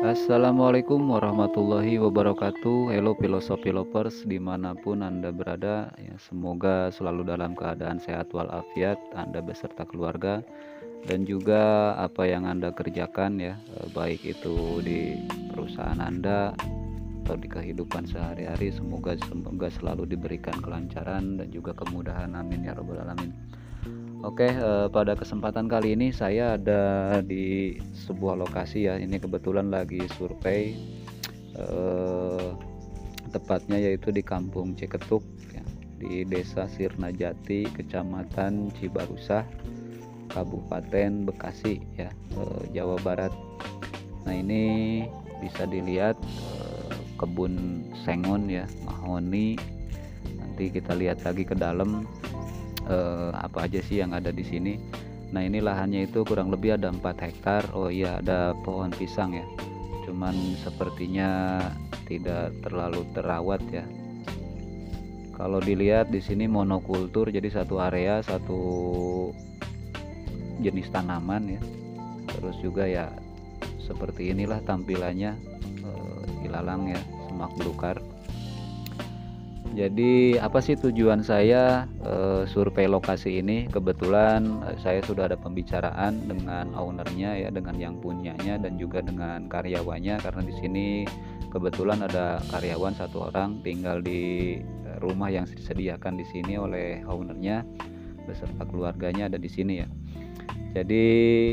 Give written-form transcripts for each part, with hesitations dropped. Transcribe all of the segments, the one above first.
Assalamualaikum warahmatullahi wabarakatuh. Hello filosofi lovers dimanapun Anda berada ya, semoga selalu dalam keadaan sehat walafiat Anda beserta keluarga dan juga apa yang Anda kerjakan ya, baik itu di perusahaan Anda atau di kehidupan sehari-hari, semoga selalu diberikan kelancaran dan juga kemudahan, amin ya robbal alamin. Oke, pada kesempatan kali ini saya ada di sebuah lokasi ya. Ini kebetulan lagi survei, tepatnya yaitu di Kampung Ciketuk ya, di Desa Sirnajati, Kecamatan Cibarusah, Kabupaten Bekasi ya, Jawa Barat. Nah, ini bisa dilihat kebun sengon ya, mahoni. Nanti kita lihat lagi ke dalam apa aja sih yang ada di sini. Nah, ini lahannya itu kurang lebih ada 4 hektar. Oh iya, ada pohon pisang ya, cuman sepertinya tidak terlalu terawat ya. Kalau dilihat di sini monokultur, jadi satu area satu jenis tanaman ya. Terus juga ya seperti inilah tampilannya, ilalang ya, semak belukar. Jadi apa sih tujuan saya survei lokasi ini? Kebetulan saya sudah ada pembicaraan dengan ownernya ya, dengan yang punyanya dan juga dengan karyawannya, karena di sini kebetulan ada karyawan 1 orang tinggal di rumah yang disediakan di sini oleh ownernya beserta keluarganya ada di sini ya. Jadi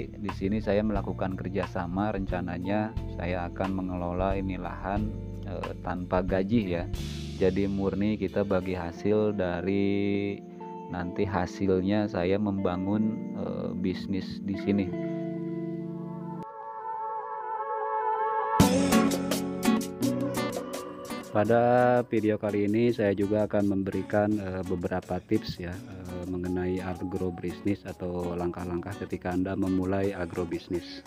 di sini saya melakukan kerjasama, rencananya saya akan mengelola ini lahan tanpa gaji ya. Jadi murni kita bagi hasil dari nanti hasilnya saya membangun bisnis di sini. Pada video kali ini saya juga akan memberikan beberapa tips ya mengenai agrobisnis atau langkah-langkah ketika Anda memulai agrobisnis.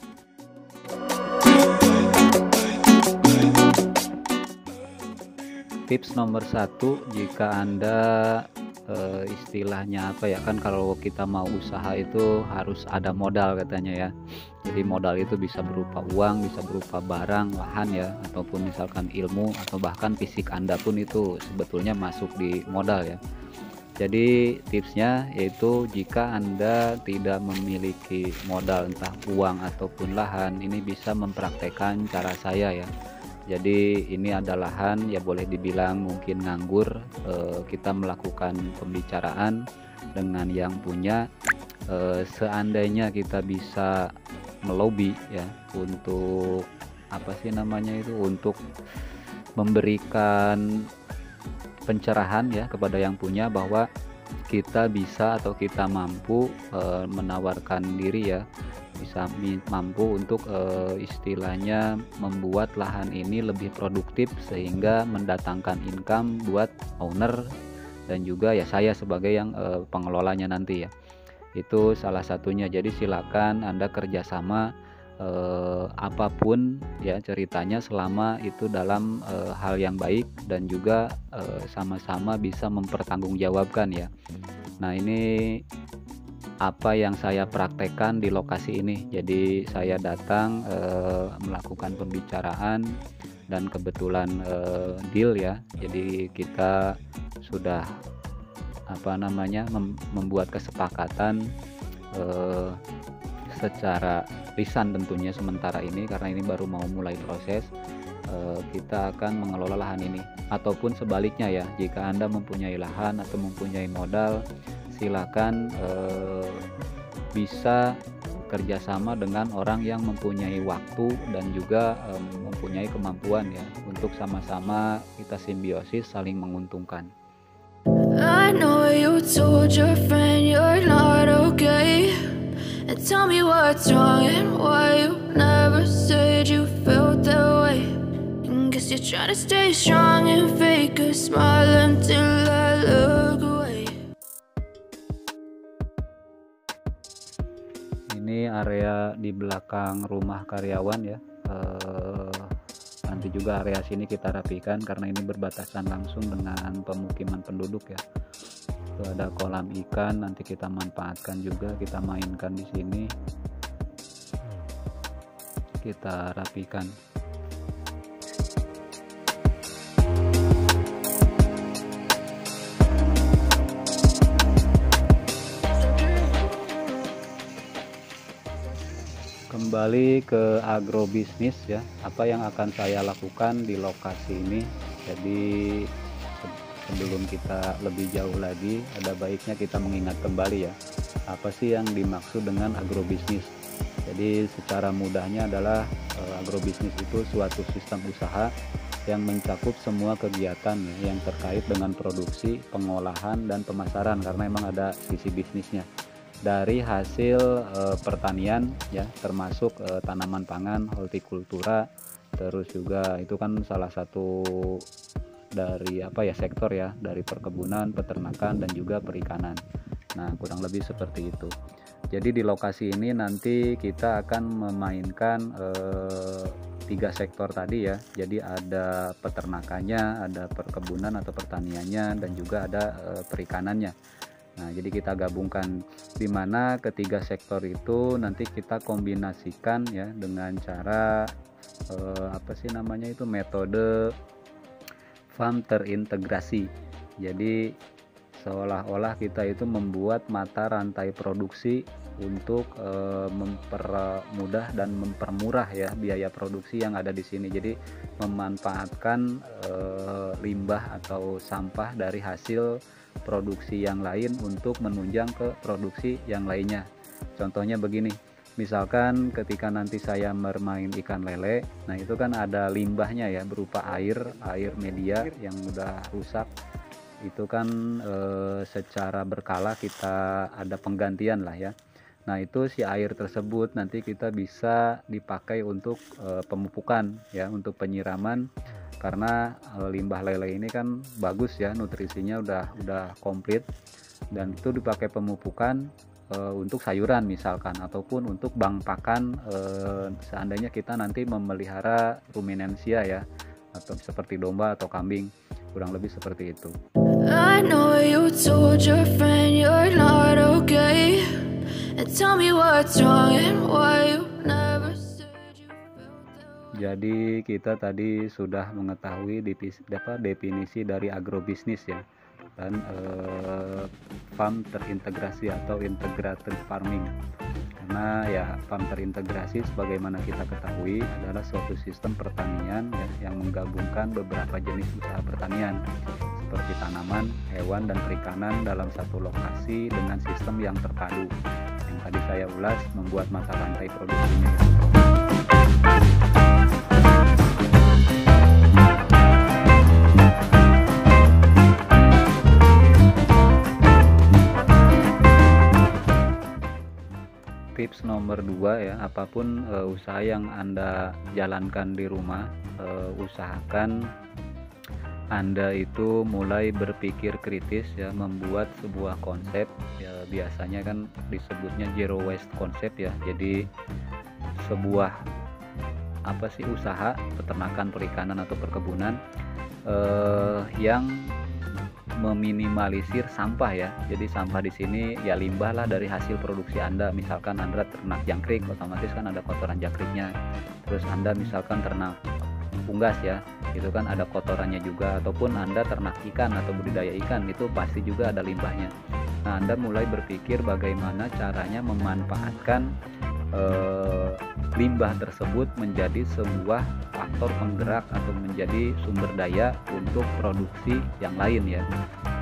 Tips nomor 1, jika Anda istilahnya apa ya, kan kalau kita mau usaha itu harus ada modal katanya ya. Jadi modal itu bisa berupa uang, bisa berupa barang, lahan ya, ataupun misalkan ilmu atau bahkan fisik Anda pun itu sebetulnya masuk di modal ya. Jadi tipsnya yaitu jika Anda tidak memiliki modal entah uang ataupun lahan, ini bisa mempraktekkan cara saya ya. Jadi ini ada lahan ya, boleh dibilang mungkin nganggur. Kita melakukan pembicaraan dengan yang punya, seandainya kita bisa melobi ya untuk apa sih namanya itu, untuk memberikan pencerahan ya kepada yang punya bahwa kita bisa atau kita mampu menawarkan diri ya, bisa mampu untuk istilahnya membuat lahan ini lebih produktif sehingga mendatangkan income buat owner dan juga ya saya sebagai yang pengelolanya nanti ya. Itu salah satunya. Jadi silakan Anda kerjasama apapun ya ceritanya, selama itu dalam hal yang baik dan juga sama-sama bisa mempertanggungjawabkan ya. Nah, ini apa yang saya praktekkan di lokasi ini. Jadi saya datang melakukan pembicaraan dan kebetulan deal ya. Jadi kita sudah apa namanya membuat kesepakatan secara lisan tentunya sementara ini, karena ini baru mau mulai proses. Kita akan mengelola lahan ini, ataupun sebaliknya ya, jika Anda mempunyai lahan atau mempunyai modal, silakan bisa kerjasama dengan orang yang mempunyai waktu dan juga mempunyai kemampuan ya, untuk sama-sama kita simbiosis saling menguntungkan. I know you told your friend you're not okay, and tell me what's wrong and why you never said you felt that way. And guess you're trying to stay strong and fake a smile until I look away. Ini area di belakang rumah karyawan ya. Nanti juga area sini kita rapikan karena ini berbatasan langsung dengan pemukiman penduduk ya. Itu ada kolam ikan, nanti kita manfaatkan juga, kita mainkan di sini. kita rapikan. Kembali ke agrobisnis ya, apa yang akan saya lakukan di lokasi ini. Jadi sebelum kita lebih jauh lagi, ada baiknya kita mengingat kembali ya, apa sih yang dimaksud dengan agrobisnis. Jadi secara mudahnya adalah agrobisnis itu suatu sistem usaha yang mencakup semua kegiatan ya, yang terkait dengan produksi, pengolahan, dan pemasaran, karena memang ada sisi bisnisnya. Dari hasil pertanian ya, termasuk tanaman pangan, hortikultura, terus juga itu kan salah satu dari sektor ya, dari perkebunan, peternakan, dan juga perikanan. Nah, kurang lebih seperti itu. Jadi di lokasi ini nanti kita akan memainkan 3 sektor tadi ya. Jadi ada peternakannya, ada perkebunan atau pertaniannya, dan juga ada perikanannya. Nah, jadi kita gabungkan, di mana ketiga sektor itu nanti kita kombinasikan ya dengan cara metode farm terintegrasi. Jadi seolah-olah kita itu membuat mata rantai produksi untuk mempermudah dan mempermurah ya biaya produksi yang ada di sini. Jadi memanfaatkan limbah atau sampah dari hasil produksi yang lain untuk menunjang ke produksi yang lainnya. Contohnya begini, misalkan ketika nanti saya bermain ikan lele, nah itu kan ada limbahnya ya, berupa air media yang udah rusak. Itu kan secara berkala kita ada penggantian lah ya. Nah itu si air tersebut nanti kita bisa dipakai untuk pemupukan ya, untuk penyiraman, karena limbah lele ini kan bagus ya, nutrisinya udah komplit, dan itu dipakai pemupukan untuk sayuran misalkan, ataupun untuk bank pakan seandainya kita nanti memelihara ruminansia ya, atau seperti domba atau kambing, kurang lebih seperti itu. I know you told your friend you're not okay, and tell me what's wrong and why you never said you felt that way. Jadi kita tadi sudah mengetahui definisi dari agrobisnis ya, dan farm terintegrasi atau integrated farming. Karena ya farm terintegrasi sebagaimana kita ketahui adalah suatu sistem pertanian ya, yang menggabungkan beberapa jenis usaha pertanian seperti tanaman, hewan, dan perikanan dalam satu lokasi dengan sistem yang terpadu. Yang tadi saya ulas membuat mata rantai produksinya. Tips nomor 2 ya, apapun usaha yang Anda jalankan di rumah, usahakan Anda itu mulai berpikir kritis ya, membuat sebuah konsep ya, biasanya kan disebutnya zero waste konsep ya. Jadi sebuah usaha peternakan, perikanan, atau perkebunan yang meminimalisir sampah ya. Jadi sampah di sini ya limbah lah dari hasil produksi Anda. Misalkan Anda ternak jangkrik, otomatis kan ada kotoran jangkriknya. Terus Anda misalkan ternak unggas ya, itu kan ada kotorannya juga. Ataupun Anda ternak ikan atau budidaya ikan, itu pasti juga ada limbahnya. Nah, Anda mulai berpikir bagaimana caranya memanfaatkan limbah tersebut menjadi sebuah faktor penggerak atau menjadi sumber daya untuk produksi yang lain ya.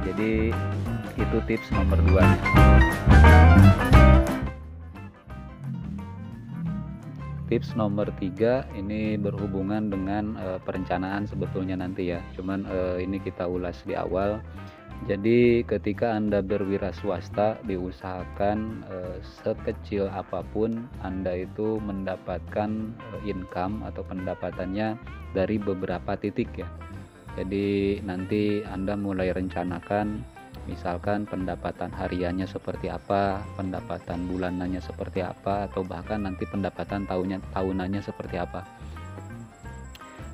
Jadi itu tips nomor 2 nya. Tips nomor 3 ini berhubungan dengan perencanaan sebetulnya nanti ya. Cuman ini kita ulas di awal. Jadi ketika Anda berwira swasta, diusahakan sekecil apapun Anda itu mendapatkan income atau pendapatannya dari beberapa titik ya. Jadi nanti Anda mulai rencanakan, misalkan pendapatan hariannya seperti apa, pendapatan bulanannya seperti apa, atau bahkan nanti pendapatan tahunannya seperti apa.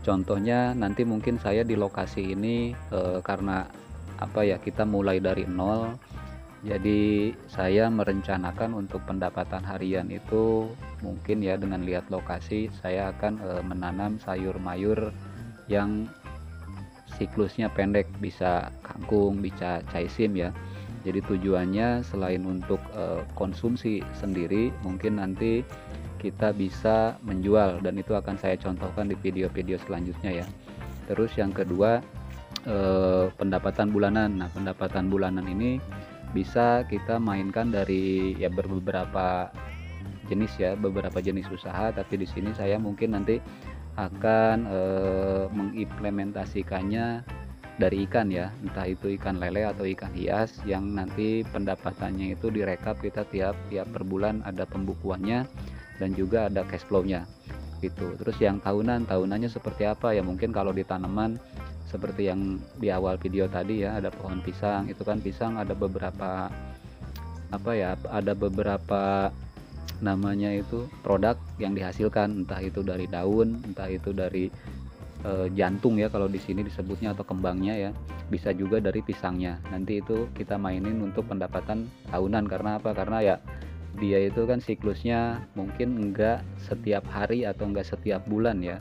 Contohnya nanti mungkin saya di lokasi ini karena kita mulai dari nol, Jadi saya merencanakan untuk pendapatan harian itu mungkin ya, dengan lihat lokasi saya akan menanam sayur mayur yang siklusnya pendek, bisa kangkung, bisa caisim ya. Jadi tujuannya selain untuk konsumsi sendiri, mungkin nanti kita bisa menjual, dan itu akan saya contohkan di video-video selanjutnya ya. Terus yang kedua, pendapatan bulanan. Nah, pendapatan bulanan ini bisa kita mainkan dari ya beberapa jenis ya, beberapa jenis usaha, tapi di sini saya mungkin nanti akan mengimplementasikannya dari ikan ya, entah itu ikan lele atau ikan hias, yang nanti pendapatannya itu direkap kita tiap per bulan, ada pembukuannya dan juga ada cash flow-nya gitu. Terus yang tahunannya seperti apa ya, mungkin kalau di tanaman seperti yang di awal video tadi ya, ada pohon pisang, itu kan pisang ada beberapa ada beberapa namanya itu produk yang dihasilkan, entah itu dari daun, entah itu dari jantung ya kalau di sini disebutnya, atau kembangnya ya, bisa juga dari pisangnya. Nanti itu kita mainin untuk pendapatan tahunan. Karena apa? Karena ya dia itu kan siklusnya mungkin enggak setiap hari atau enggak setiap bulan ya.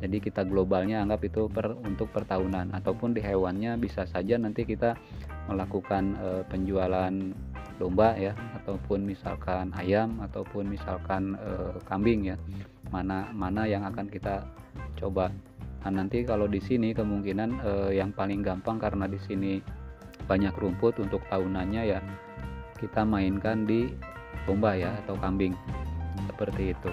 Jadi kita globalnya anggap itu untuk pertahunan. Ataupun di hewannya bisa saja nanti kita melakukan penjualan domba ya, ataupun misalkan ayam, ataupun misalkan kambing ya. Mana yang akan kita coba. Nah, nanti kalau di sini kemungkinan yang paling gampang, karena di sini banyak rumput, untuk tahunannya ya kita mainkan di domba ya atau kambing, seperti itu.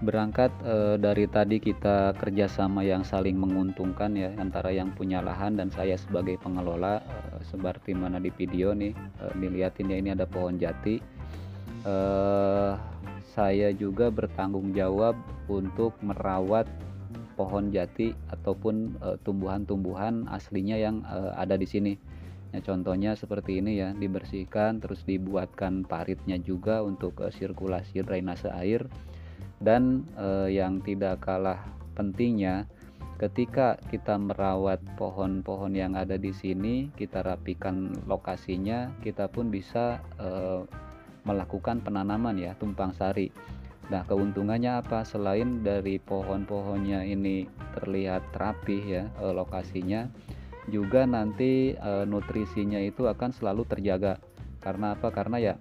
Berangkat dari tadi kita kerjasama yang saling menguntungkan ya, antara yang punya lahan dan saya sebagai pengelola, seperti mana di video nih, dilihatin ya, ini ada pohon jati. Saya juga bertanggung jawab untuk merawat pohon jati ataupun tumbuhan-tumbuhan aslinya yang ada di sini. Nah, contohnya seperti ini ya, dibersihkan, terus dibuatkan paritnya juga untuk sirkulasi drainase air. Dan yang tidak kalah pentingnya, ketika kita merawat pohon-pohon yang ada di sini, kita rapikan lokasinya, kita pun bisa melakukan penanaman ya, tumpang sari. Nah, keuntungannya apa? Selain dari pohon-pohonnya ini terlihat rapih ya lokasinya, juga nanti nutrisinya itu akan selalu terjaga. Karena apa? Karena ya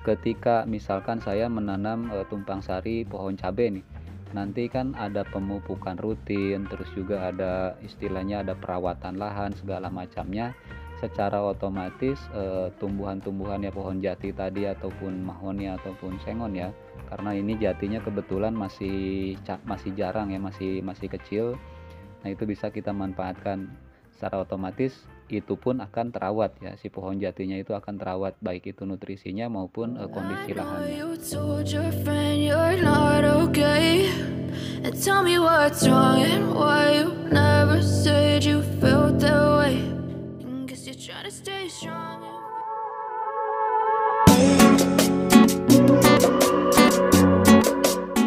ketika misalkan saya menanam tumpang sari pohon cabai nih, nanti kan ada pemupukan rutin, terus juga ada istilahnya ada perawatan lahan segala macamnya. Secara otomatis tumbuhan-tumbuhannya pohon jati tadi, ataupun mahoni ataupun sengon ya, karena ini jatinya kebetulan masih jarang ya, masih kecil. Nah, itu bisa kita manfaatkan. Secara otomatis itu pun akan terawat ya, si pohon jatinya itu akan terawat, baik itu nutrisinya maupun kondisi lahannya.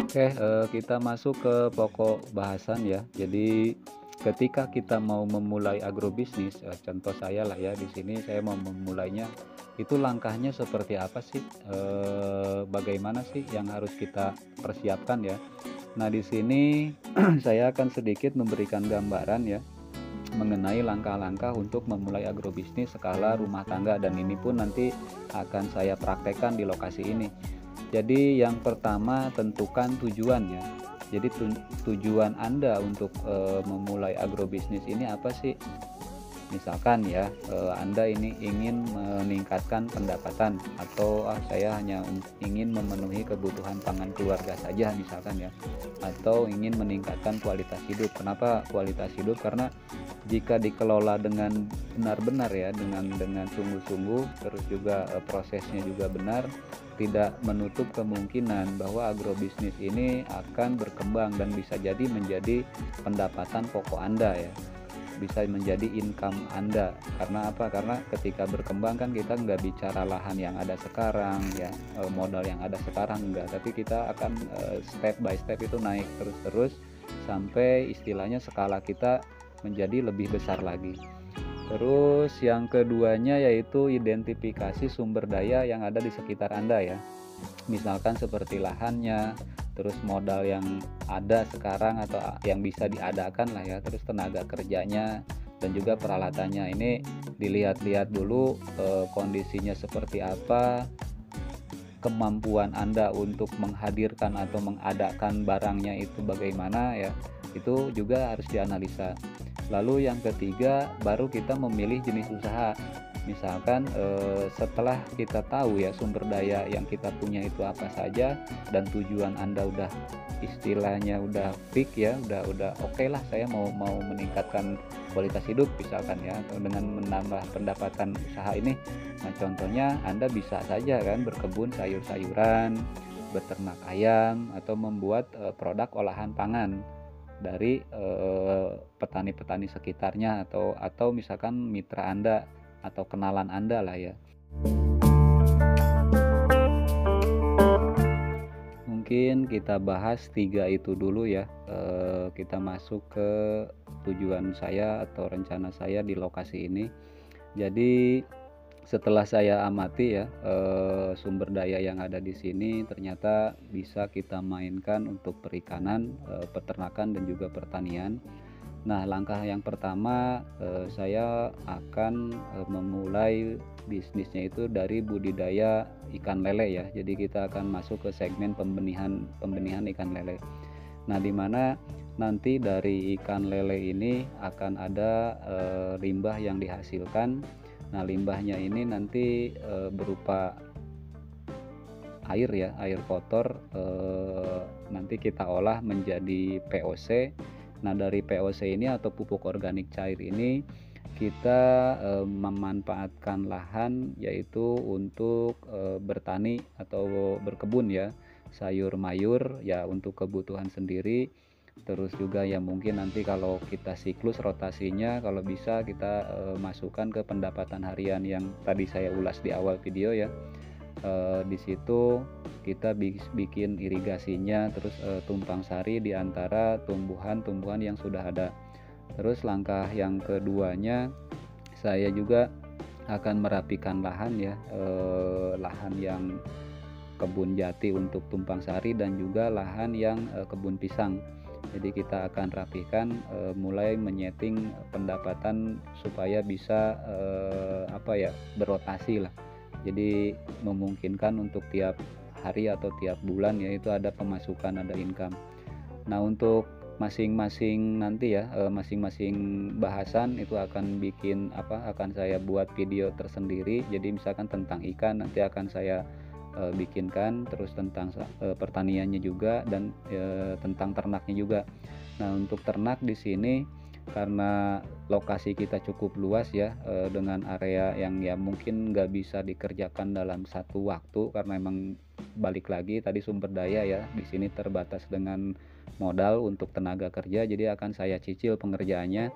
Oke, kita masuk ke pokok bahasan ya. Jadi ketika kita mau memulai agrobisnis, contoh saya lah ya, di sini saya mau memulainya, itu langkahnya seperti apa sih? Bagaimana sih yang harus kita persiapkan ya? Nah, di sini saya akan sedikit memberikan gambaran ya mengenai langkah-langkah untuk memulai agrobisnis skala rumah tangga, dan ini pun nanti akan saya praktekkan di lokasi ini. Jadi yang pertama, tentukan tujuan ya. Jadi tujuan Anda untuk memulai agrobisnis ini apa sih? Misalkan ya, Anda ini ingin meningkatkan pendapatan, atau saya hanya ingin memenuhi kebutuhan pangan keluarga saja misalkan ya, atau ingin meningkatkan kualitas hidup. Kenapa kualitas hidup? Karena jika dikelola dengan benar-benar ya, dengan sungguh-sungguh, terus juga prosesnya juga benar, tidak menutup kemungkinan bahwa agrobisnis ini akan berkembang dan bisa jadi menjadi pendapatan pokok Anda ya, bisa menjadi income Anda. Karena apa? Karena ketika berkembang kan kita nggak bicara lahan yang ada sekarang ya, modal yang ada sekarang enggak, tapi kita akan step by step itu naik terus-terus sampai istilahnya skala kita menjadi lebih besar lagi. Terus yang keduanya yaitu identifikasi sumber daya yang ada di sekitar Anda ya. Misalkan seperti lahannya, terus modal yang ada sekarang atau yang bisa diadakan lah ya, terus tenaga kerjanya dan juga peralatannya. Ini dilihat-lihat dulu kondisinya seperti apa, kemampuan Anda untuk menghadirkan atau mengadakan barangnya itu bagaimana ya, itu juga harus dianalisa. Lalu yang ketiga baru kita memilih jenis usaha. Misalkan setelah kita tahu ya sumber daya yang kita punya itu apa saja dan tujuan Anda udah istilahnya udah fix ya, udah oke lah, saya mau meningkatkan kualitas hidup misalkan ya, atau dengan menambah pendapatan usaha ini. Nah contohnya Anda bisa saja kan berkebun sayur-sayuran, beternak ayam, atau membuat produk olahan pangan dari petani-petani sekitarnya, atau misalkan mitra Anda atau kenalan Anda lah ya. Mungkin kita bahas 3 itu dulu ya. Kita masuk ke tujuan saya atau rencana saya di lokasi ini. Jadi setelah saya amati ya sumber daya yang ada di sini, ternyata bisa kita mainkan untuk perikanan, peternakan dan juga pertanian. Nah langkah yang pertama saya akan memulai bisnisnya itu dari budidaya ikan lele ya. Jadi kita akan masuk ke segmen pembenihan ikan lele. Nah dimana nanti dari ikan lele ini akan ada limbah yang dihasilkan. Nah limbahnya ini nanti berupa air ya, air kotor, nanti kita olah menjadi POC. Nah dari POC ini atau pupuk organik cair ini kita memanfaatkan lahan yaitu untuk bertani atau berkebun ya, sayur mayur ya untuk kebutuhan sendiri. Terus juga ya mungkin nanti kalau kita siklus rotasinya kalau bisa kita masukkan ke pendapatan harian yang tadi saya ulas di awal video ya. Di situ kita bikin irigasinya, terus tumpang sari di antara tumbuhan-tumbuhan yang sudah ada. Terus langkah yang keduanya saya juga akan merapikan lahan ya, lahan yang kebun jati untuk tumpang sari dan juga lahan yang kebun pisang. Jadi kita akan rapikan, mulai menyeting pendapatan supaya bisa berotasi lah. Jadi memungkinkan untuk tiap hari atau tiap bulan ya itu ada pemasukan, ada income. Nah untuk masing-masing nanti ya masing-masing bahasan itu akan saya buat video tersendiri. Jadi misalkan tentang ikan nanti akan saya bikinkan, terus tentang pertaniannya juga dan tentang ternaknya juga. Nah untuk ternak di sini karena lokasi kita cukup luas ya, dengan area yang ya mungkin nggak bisa dikerjakan dalam satu waktu karena emang balik lagi tadi sumber daya ya di sini terbatas dengan modal untuk tenaga kerja, jadi akan saya cicil pengerjaannya.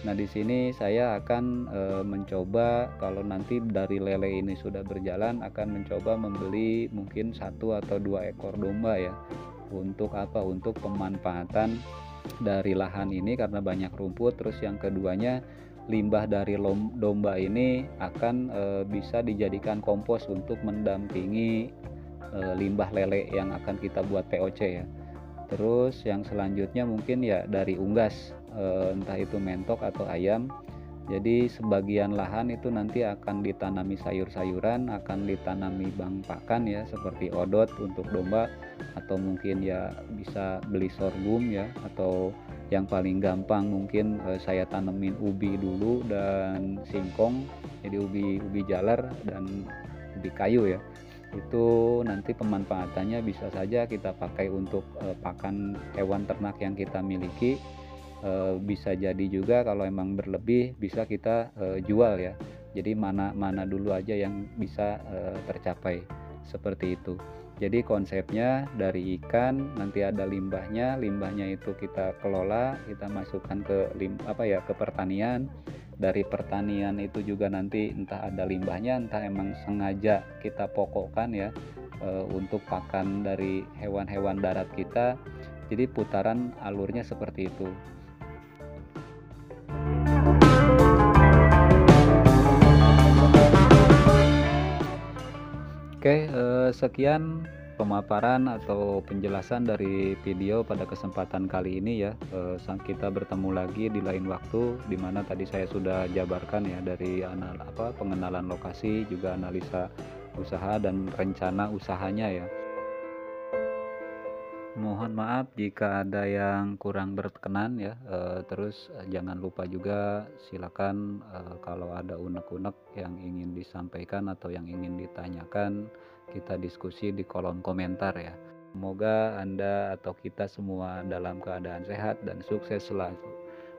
Nah di sini saya akan mencoba kalau nanti dari lele ini sudah berjalan akan mencoba membeli mungkin 1 atau 2 ekor domba ya, untuk untuk pemanfaatan dari lahan ini karena banyak rumput. Terus yang keduanya limbah dari domba ini akan bisa dijadikan kompos untuk mendampingi limbah lele yang akan kita buat POC ya. Terus yang selanjutnya mungkin ya dari unggas, entah itu mentok atau ayam. Jadi sebagian lahan itu nanti akan ditanami sayur-sayuran, akan ditanami bang pakan ya seperti odot untuk domba, atau mungkin ya bisa beli sorghum ya, atau yang paling gampang mungkin saya tanemin ubi dulu dan singkong, jadi ubi jalar dan ubi kayu ya. Itu nanti pemanfaatannya bisa saja kita pakai untuk pakan hewan ternak yang kita miliki. Bisa jadi juga kalau emang berlebih bisa kita jual ya. Jadi mana dulu aja yang bisa tercapai seperti itu. Jadi konsepnya dari ikan nanti ada limbahnya itu kita kelola, kita masukkan ke ke pertanian. Dari pertanian itu juga nanti entah ada limbahnya, entah emang sengaja kita pokokkan ya untuk pakan dari hewan-hewan darat kita. Jadi putaran alurnya seperti itu. Oke, sekian pemaparan atau penjelasan dari video pada kesempatan kali ini ya. Kita bertemu lagi di lain waktu, di mana tadi saya sudah jabarkan ya dari pengenalan lokasi, juga analisa usaha dan rencana usahanya ya. Mohon maaf jika ada yang kurang berkenan ya. Terus jangan lupa juga silakan kalau ada unek-unek yang ingin disampaikan atau yang ingin ditanyakan, kita diskusi di kolom komentar ya. Semoga Anda atau kita semua dalam keadaan sehat dan sukses selalu.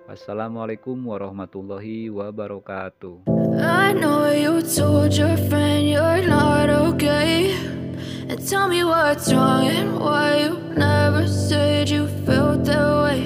Wassalamualaikum warahmatullahi wabarakatuh. I know you told your friend you're not okay, and tell me what's wrong and why you never said you felt that way.